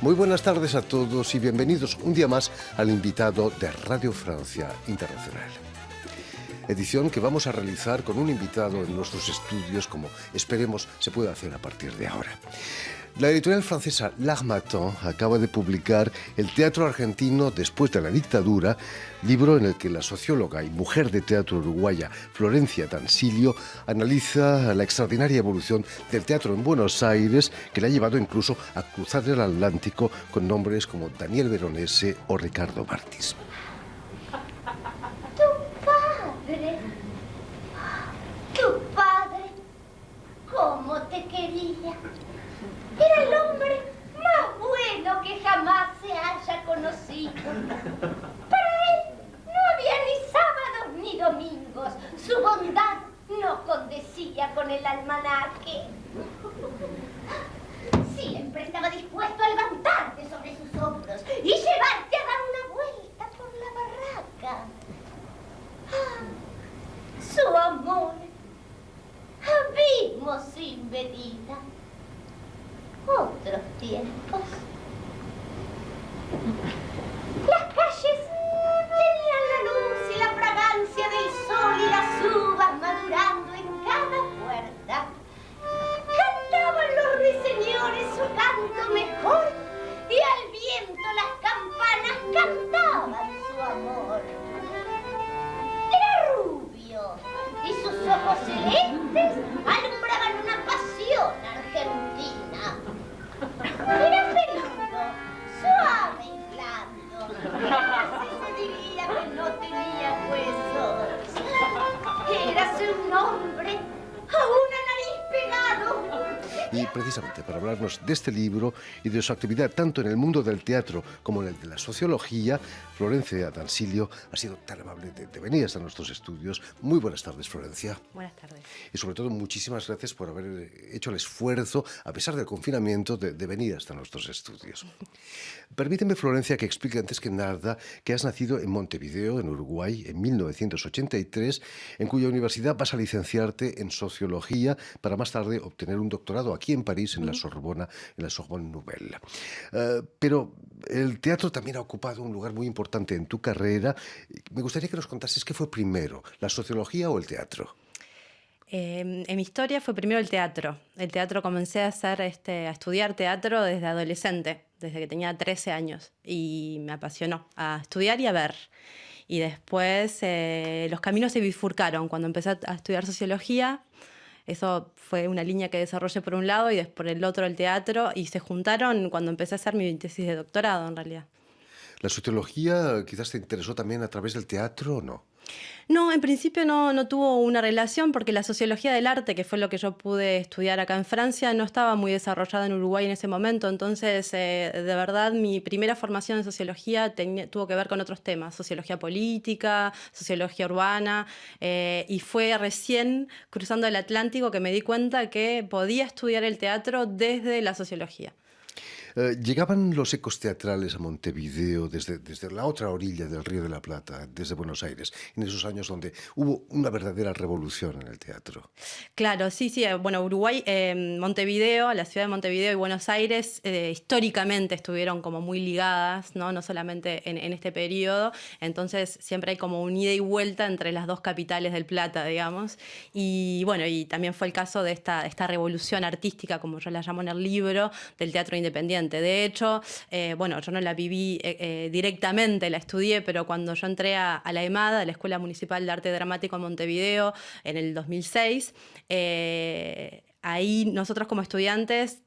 Muy buenas tardes a todos y bienvenidos un día más al invitado de Radio Francia Internacional. Edición que vamos a realizar con un invitado en nuestros estudios, como esperemos se pueda hacer a partir de ahora. La editorial francesa L'Harmattan acaba de publicar El teatro argentino después de la dictadura, libro en el que la socióloga y mujer de teatro uruguaya Florencia Tansilio analiza la extraordinaria evolución del teatro en Buenos Aires, que le ha llevado incluso a cruzar el Atlántico con nombres como Daniel Veronese o Ricardo Bartis. Tu padre, ¿cómo te quería? Era el hombre más bueno que jamás se haya conocido. Para él no había ni sábados ni domingos. Su bondad no condecía con el almanaque. Siempre estaba dispuesto a levantarte sobre sus hombros y llevarte a dar una vuelta por la barraca. Su amor, abismo sin medida. Otros tiempos. Las calles tenían la luz y la fragancia del sol y las uvas madurando en cada puerta. Cantaban los ruiseñores su canto mejor y al viento las campanas cantaban su amor. Era rubio y sus ojos celestes alumbraban una pasión argentina. Era peludo, suave y blando. Así se diría que no tenía huesos. Eras un hombre a una nariz pegado. Y precisamente para hablarnos de este libro y de su actividad tanto en el mundo del teatro como en el de la sociología, Florencia Tansilio ha sido tan amable de venir hasta nuestros estudios. Muy buenas tardes, Florencia. Buenas tardes. Y sobre todo, muchísimas gracias por haber hecho el esfuerzo, a pesar del confinamiento, de venir hasta nuestros estudios. Permíteme, Florencia, que explique antes que nada que has nacido en Montevideo, en Uruguay, en 1983, en cuya universidad vas a licenciarte en sociología para más tarde obtener un doctorado aquí en París, en la Sorbona, en la Sorbonne Nouvelle. Pero el teatro también ha ocupado un lugar muy importante en tu carrera. Me gustaría que nos contases qué fue primero, la sociología o el teatro. En mi historia fue primero el teatro. El teatro comencé a estudiar teatro desde adolescente, desde que tenía 13 años. Y me apasionó a estudiar y a ver. Y después los caminos se bifurcaron. Cuando empecé a estudiar sociología, eso fue una línea que desarrollé por un lado y después por el otro el teatro. Y se juntaron cuando empecé a hacer mi tesis de doctorado, en realidad. ¿La sociología quizás te interesó también a través del teatro o no? No, en principio no tuvo una relación porque la sociología del arte, que fue lo que yo pude estudiar acá en Francia, no estaba muy desarrollada en Uruguay en ese momento. Entonces, de verdad, mi primera formación en sociología tuvo que ver con otros temas, sociología política, sociología urbana, y fue recién cruzando el Atlántico que me di cuenta que podía estudiar el teatro desde la sociología. Llegaban los ecos teatrales a Montevideo desde la otra orilla del Río de la Plata, desde Buenos Aires, en esos años donde hubo una verdadera revolución en el teatro. Claro, sí. Bueno, Uruguay, Montevideo, la ciudad de Montevideo y Buenos Aires históricamente estuvieron como muy ligadas, ¿no? No solamente en este periodo. Entonces siempre hay como un ida y vuelta entre las dos capitales del Plata, digamos. Y bueno, y también fue el caso de esta revolución artística, como yo la llamo en el libro, del teatro independiente. De hecho, bueno, yo no la viví directamente, la estudié, pero cuando yo entré a la EMAD, a la Escuela Municipal de Arte Dramático en Montevideo, en el 2006, ahí nosotros como estudiantes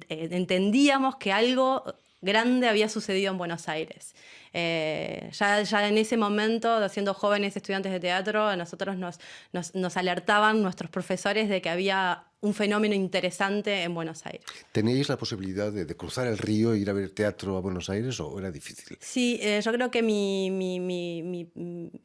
entendíamos que algo grande había sucedido en Buenos Aires. Ya en ese momento, siendo jóvenes estudiantes de teatro, a nosotros nos alertaban nuestros profesores de que había un fenómeno interesante en Buenos Aires. ¿Teníais la posibilidad de cruzar el río e ir a ver teatro a Buenos Aires o era difícil? Sí, yo creo que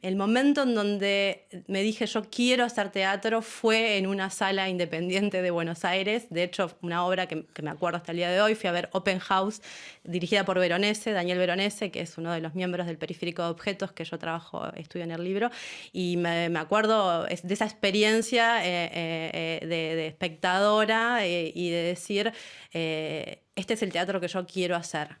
el momento en donde me dije yo quiero hacer teatro fue en una sala independiente de Buenos Aires. De hecho, una obra que me acuerdo hasta el día de hoy, fui a ver Open House, dirigida por Veronese, Daniel Veronese, que es uno de los miembros del Periférico de Objetos, que yo estudio en el libro, y me acuerdo de esa experiencia de espectadora y de decir, este es el teatro que yo quiero hacer.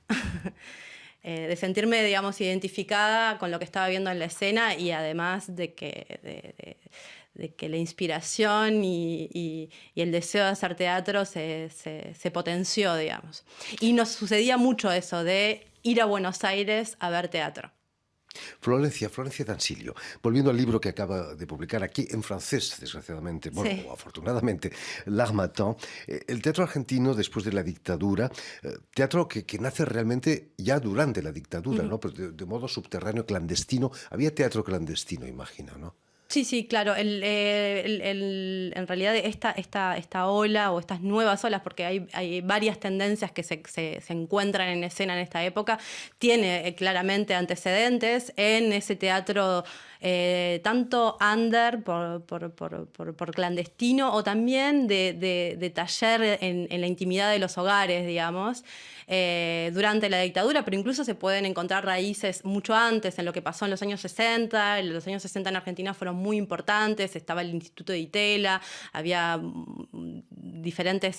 De sentirme, digamos, identificada con lo que estaba viendo en la escena y además de que la inspiración y el deseo de hacer teatro se potenció, digamos. Y nos sucedía mucho eso de ir a Buenos Aires a ver teatro. Florencia D'Ancilio, volviendo al libro que acaba de publicar aquí en francés, desgraciadamente, bueno, Sí. o afortunadamente, L'Harmattan, el teatro argentino después de la dictadura, teatro que nace realmente ya durante la dictadura, ¿no? Pero de modo subterráneo, clandestino. Había teatro clandestino, imagino, ¿no? Sí, sí, claro. En realidad esta ola o estas nuevas olas, porque hay varias tendencias que se encuentran en escena en esta época, tiene claramente antecedentes en ese teatro tanto under por clandestino o también de taller en la intimidad de los hogares, digamos, durante la dictadura, pero incluso se pueden encontrar raíces mucho antes, en lo que pasó en los años 60. Los años 60 en Argentina fueron muy importantes, estaba el Instituto de Itela, había diferentes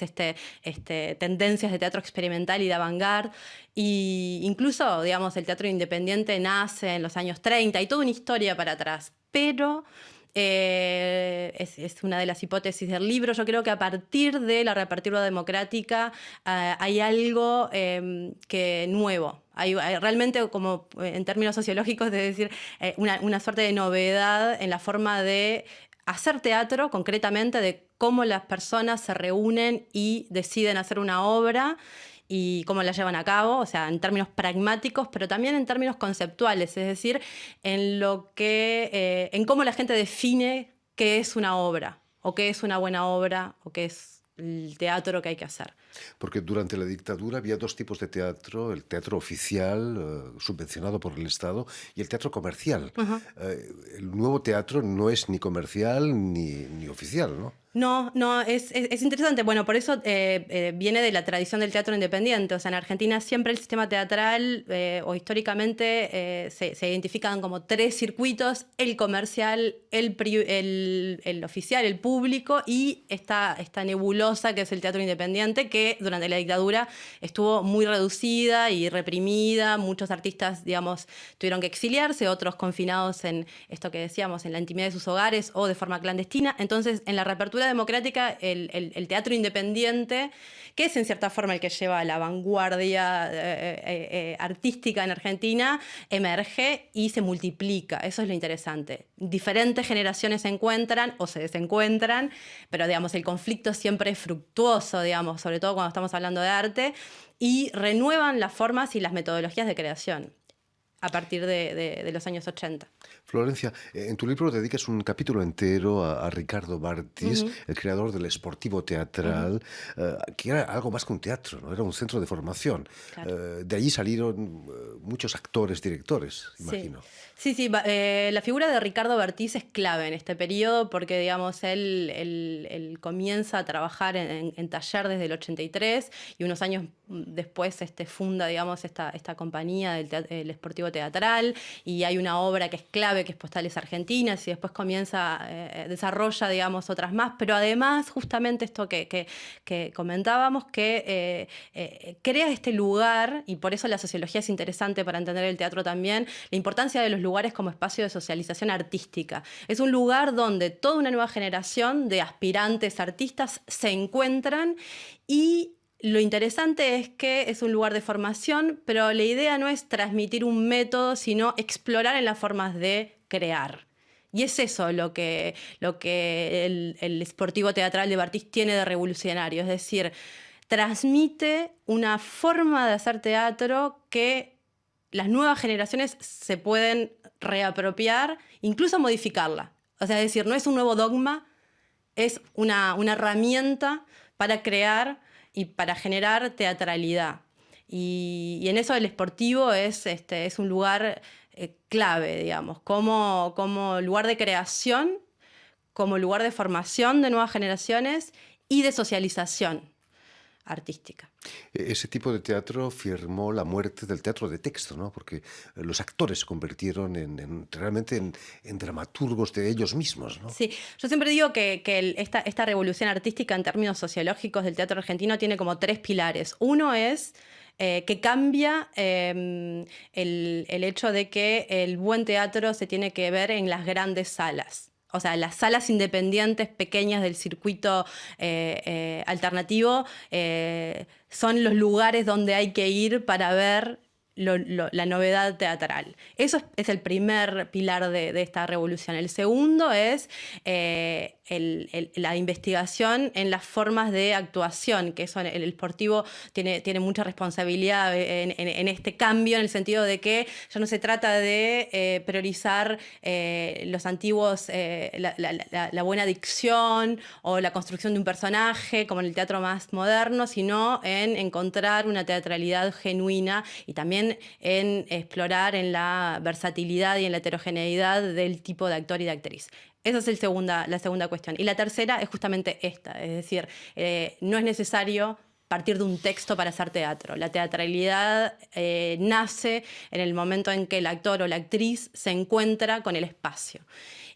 tendencias de teatro experimental y de avant-garde, y incluso, digamos, el teatro independiente nace en los años 30, hay toda una historia para atrás, pero es una de las hipótesis del libro. Yo creo que a partir de la reapertura democrática hay algo que nuevo. Hay realmente, como en términos sociológicos, de decir, una suerte de novedad en la forma de hacer teatro, concretamente de cómo las personas se reúnen y deciden hacer una obra y cómo la llevan a cabo, o sea, en términos pragmáticos, pero también en términos conceptuales, es decir, en cómo la gente define qué es una obra, o qué es una buena obra, o qué es el teatro que hay que hacer. Porque durante la dictadura había dos tipos de teatro: el teatro oficial, subvencionado por el Estado, y el teatro comercial. El nuevo teatro no es ni comercial ni oficial, ¿no? No, es interesante. Bueno, por eso viene de la tradición del teatro independiente. O sea, en Argentina siempre el sistema teatral, o históricamente, se identifican como tres circuitos: el comercial, el oficial, el público, y esta nebulosa que es el teatro independiente, que durante la dictadura estuvo muy reducida y reprimida. Muchos artistas, digamos, tuvieron que exiliarse, otros confinados en esto que decíamos, en la intimidad de sus hogares o de forma clandestina. Entonces, en la reapertura democrática, el teatro independiente, que es en cierta forma el que lleva la vanguardia artística en Argentina, emerge y se multiplica. Eso es lo interesante. Diferentes generaciones se encuentran o se desencuentran, pero, digamos, el conflicto siempre es fructuoso, digamos, sobre todo cuando estamos hablando de arte, y renuevan las formas y las metodologías de creación a partir de los años 80. Florencia, en tu libro dedicas un capítulo entero a Ricardo Bartis, el creador del Sportivo Teatral, que era algo más que un teatro, ¿no? Era un centro de formación. Claro. De allí salieron muchos actores, directores, imagino. Sí, la figura de Ricardo Bartis es clave en este periodo porque, digamos, él comienza a trabajar en taller desde el 83 y unos años después funda, digamos, esta compañía del Sportivo Teatral, y hay una obra que es clave, que es Postales Argentinas, y después desarrolla, digamos, otras más, pero además justamente esto que comentábamos, que crea este lugar, y por eso la sociología es interesante para entender el teatro también, la importancia de los lugares como espacio de socialización artística. Es un lugar donde toda una nueva generación de aspirantes artistas se encuentran, y lo interesante es que es un lugar de formación, pero la idea no es transmitir un método, sino explorar en las formas de crear. Y es eso lo que el Sportivo Teatral de Bartis tiene de revolucionario, es decir, transmite una forma de hacer teatro que las nuevas generaciones se pueden reapropiar, incluso modificarla. O sea, es decir, no es un nuevo dogma, es una herramienta para crear y para generar teatralidad. Y en eso el Sportivo es un lugar clave, digamos, como lugar de creación, como lugar de formación de nuevas generaciones y de socialización. artística. Ese tipo de teatro firmó la muerte del teatro de texto, ¿no? Porque los actores se convirtieron realmente en dramaturgos de ellos mismos, ¿no? Sí, yo siempre digo que esta revolución artística en términos sociológicos del teatro argentino tiene como 3 pilares. Uno es que cambia el hecho de que el buen teatro se tiene que ver en las grandes salas. O sea, las salas independientes pequeñas del circuito alternativo son los lugares donde hay que ir para ver la novedad teatral. Eso es el primer pilar de esta revolución. El segundo es la investigación en las formas de actuación, que eso el Sportivo tiene mucha responsabilidad en este cambio, en el sentido de que ya no se trata de priorizar los antiguos, la buena dicción o la construcción de un personaje, como en el teatro más moderno, sino en encontrar una teatralidad genuina y también en explorar en la versatilidad y en la heterogeneidad del tipo de actor y de actriz. Esa es la segunda cuestión. Y la tercera es justamente esta, es decir, no es necesario partir de un texto para hacer teatro. La teatralidad nace en el momento en que el actor o la actriz se encuentra con el espacio.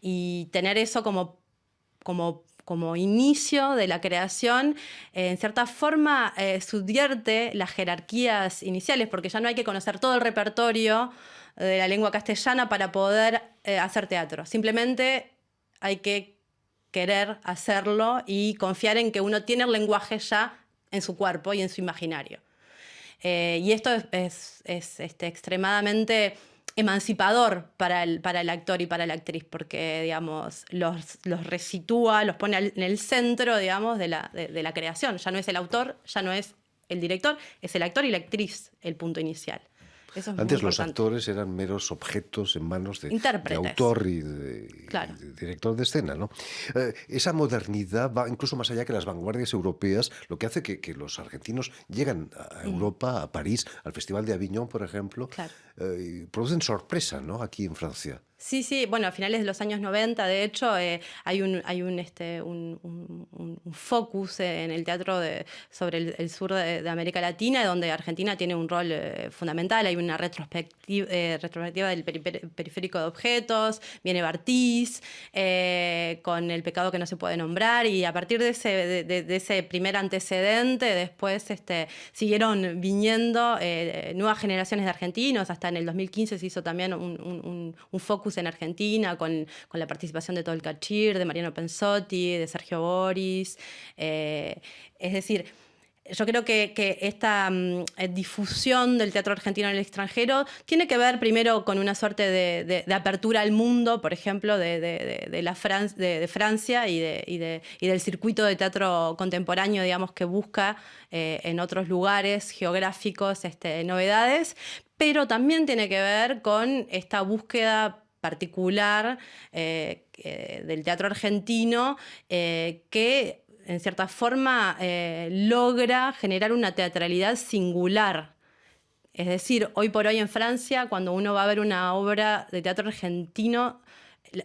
Y tener eso como inicio de la creación, en cierta forma subvierte las jerarquías iniciales, porque ya no hay que conocer todo el repertorio de la lengua castellana para poder hacer teatro. Simplemente hay que querer hacerlo y confiar en que uno tiene el lenguaje ya en su cuerpo y en su imaginario. Y esto es extremadamente emancipador para el actor y para la actriz, porque, digamos, los resitúa, los pone en el centro, digamos, de la creación. Ya no es el autor, ya no es el director, es el actor y la actriz el punto inicial. Eso es Antes muy los importante. actores eran meros objetos en manos de Intérpretes. autor y Claro. de director de escena, ¿no? Esa modernidad va incluso más allá que las vanguardias europeas, lo que hace que los argentinos llegan a Europa, a París, al Festival de Aviñón, por ejemplo, Claro. y producen sorpresa, ¿no? Aquí en Francia. Sí, bueno, a finales de los años 90, de hecho, hay un focus en el teatro sobre el sur de América Latina, donde Argentina tiene un rol fundamental. Hay una retrospectiva del periférico de objetos, viene Bartiz, con El pecado que no se puede nombrar, y a partir de ese primer antecedente, después siguieron viniendo nuevas generaciones de argentinos. Hasta en el 2015 se hizo también un focus en Argentina con la participación de Tolcachir, de Mariano Pensotti, de Sergio Boris. Es decir, yo creo que esta difusión del teatro argentino en el extranjero tiene que ver primero con una suerte de apertura al mundo, por ejemplo, de Francia y del circuito de teatro contemporáneo, digamos, que busca en otros lugares geográficos novedades, pero también tiene que ver con esta búsqueda particular del teatro argentino que en cierta forma logra generar una teatralidad singular. Es decir, hoy por hoy en Francia, cuando uno va a ver una obra de teatro argentino,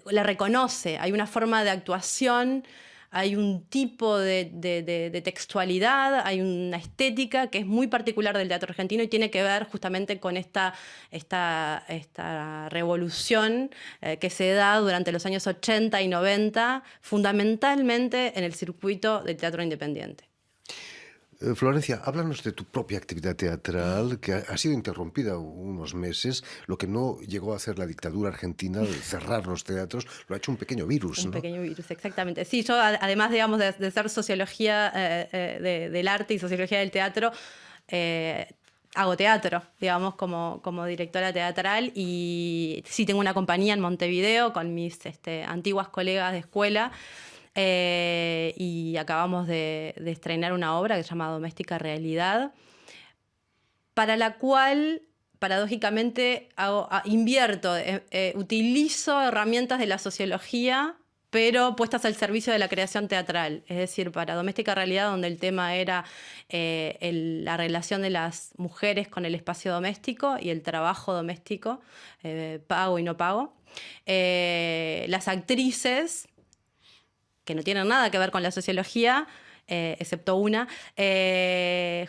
la reconoce, hay una forma de actuación, hay un tipo de textualidad, hay una estética que es muy particular del teatro argentino y tiene que ver justamente con esta revolución que se da durante los años 80 y 90, fundamentalmente en el circuito del teatro independiente. Florencia, háblanos de tu propia actividad teatral, que ha sido interrumpida unos meses. Lo que no llegó a hacer la dictadura argentina de cerrar los teatros, lo ha hecho un pequeño virus, Un ¿no? pequeño virus, exactamente. Sí, yo además, digamos, de ser sociología del arte y sociología del teatro, hago teatro, digamos, como directora teatral, y sí tengo una compañía en Montevideo con mis antiguas colegas de escuela. Y acabamos de estrenar una obra que se llama Doméstica Realidad, para la cual, paradójicamente, invierto, utilizo herramientas de la sociología, pero puestas al servicio de la creación teatral. Es decir, para Doméstica Realidad, donde el tema era la relación de las mujeres con el espacio doméstico y el trabajo doméstico, pago y no pago. Las actrices, que no tienen nada que ver con la sociología, excepto una,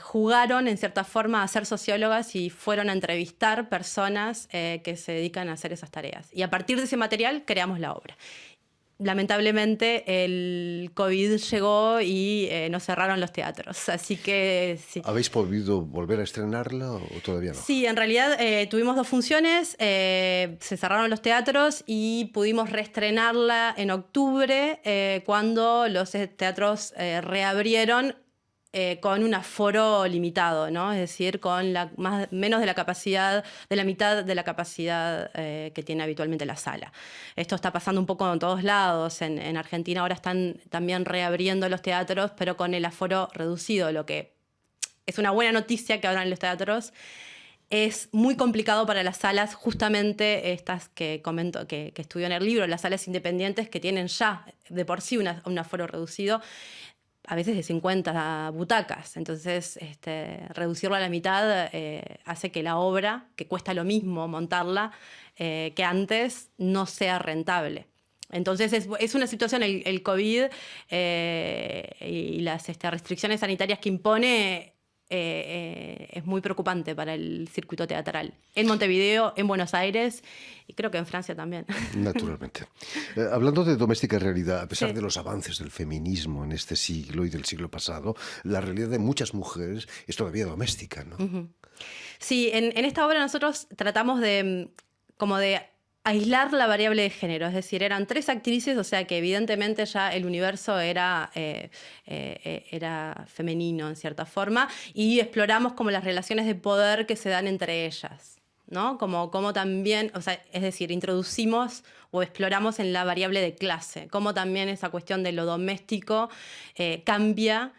jugaron en cierta forma a ser sociólogas y fueron a entrevistar personas que se dedican a hacer esas tareas. Y a partir de ese material creamos la obra. Lamentablemente el COVID llegó y nos cerraron los teatros, así que sí. ¿Habéis podido volver a estrenarla o todavía no? Sí, en realidad tuvimos 2 funciones, se cerraron los teatros y pudimos reestrenarla en octubre cuando los teatros reabrieron con un aforo limitado, ¿no? Es decir, con menos de la capacidad, de la mitad de la capacidad que tiene habitualmente la sala. Esto está pasando un poco en todos lados. En Argentina ahora están también reabriendo los teatros, pero con el aforo reducido, lo que es una buena noticia que abran los teatros. Es muy complicado para las salas, justamente estas que comento, que estudio en el libro, las salas independientes que tienen ya de por sí un aforo reducido, a veces de 50 butacas. Entonces, reducirlo a la mitad hace que la obra, que cuesta lo mismo montarla que antes, no sea rentable. Entonces, es una situación, el COVID y las restricciones sanitarias que impone, es muy preocupante para el circuito teatral. En Montevideo, en Buenos Aires y creo que en Francia también. Naturalmente. Hablando de doméstica realidad, a pesar sí. de los avances del feminismo en este siglo y del siglo pasado, la realidad de muchas mujeres es todavía doméstica, ¿no? Uh-huh. Sí, en esta obra nosotros tratamos de aislar la variable de género, es decir, eran 3 actrices, o sea que evidentemente ya el universo era femenino en cierta forma, y exploramos como las relaciones de poder que se dan entre ellas, ¿no? Como también, o sea, es decir, introducimos o exploramos en la variable de clase, cómo también esa cuestión de lo doméstico cambia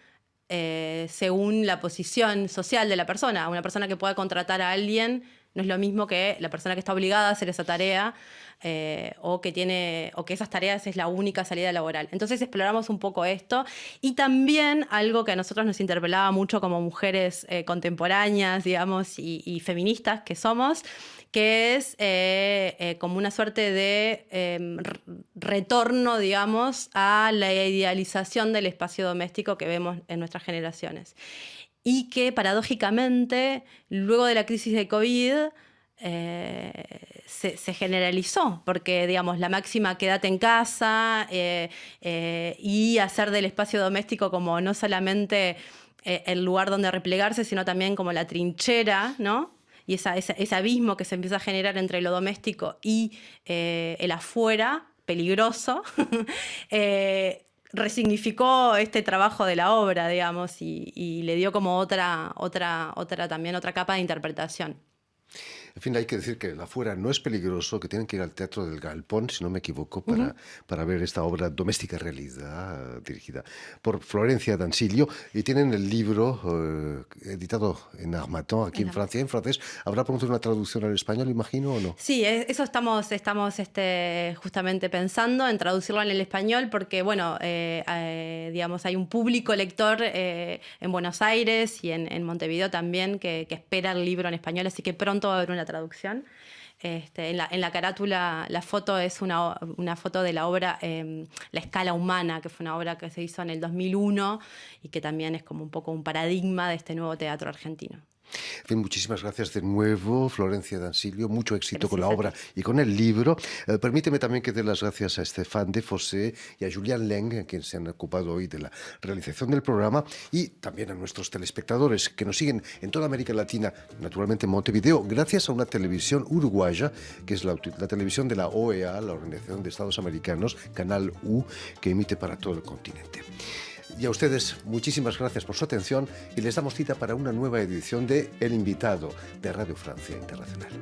según la posición social de la persona. Una persona que pueda contratar a alguien no es lo mismo que la persona que está obligada a hacer esa tarea o que esas tareas es la única salida laboral. Entonces exploramos un poco esto y también algo que a nosotros nos interpelaba mucho como mujeres contemporáneas, digamos, y feministas que somos, que es como una suerte de retorno, digamos, a la idealización del espacio doméstico que vemos en nuestras generaciones. Y que paradójicamente, luego de la crisis de COVID, se generalizó, porque digamos, la máxima quédate en casa y hacer del espacio doméstico como no solamente el lugar donde replegarse, sino también como la trinchera, ¿no? Y ese abismo que se empieza a generar entre lo doméstico y el afuera, peligroso, resignificó este trabajo de la obra, digamos, y le dio como otra capa de interpretación. En fin, hay que decir que el afuera no es peligroso, que tienen que ir al Teatro del Galpón, si no me equivoco, para ver esta obra Doméstica Realidad, dirigida por Florencia D'Ancilio, y tienen el libro editado en Harmattan, aquí en Francia, en francés. ¿Habrá pronto una traducción al español, imagino, o no? Sí, eso estamos justamente pensando en traducirlo en el español, porque, bueno, digamos, hay un público lector en Buenos Aires y en Montevideo también que espera el libro en español, así que pronto va a haber una traducción. En la carátula la foto es una foto de la obra La escala humana, que fue una obra que se hizo en el 2001 y que también es como un poco un paradigma de este nuevo teatro argentino. En fin, muchísimas gracias de nuevo, Florencia D'Ancilio. Mucho éxito con la obra y con el libro. Permíteme también que dé las gracias a Stéphane Desfossés y a Julian Leng, quienes se han ocupado hoy de la realización del programa, y también a nuestros telespectadores que nos siguen en toda América Latina, naturalmente en Montevideo, gracias a una televisión uruguaya, que es la televisión de la OEA, la Organización de Estados Americanos, Canal U, que emite para todo el continente. Y a ustedes, muchísimas gracias por su atención y les damos cita para una nueva edición de El Invitado de Radio Francia Internacional.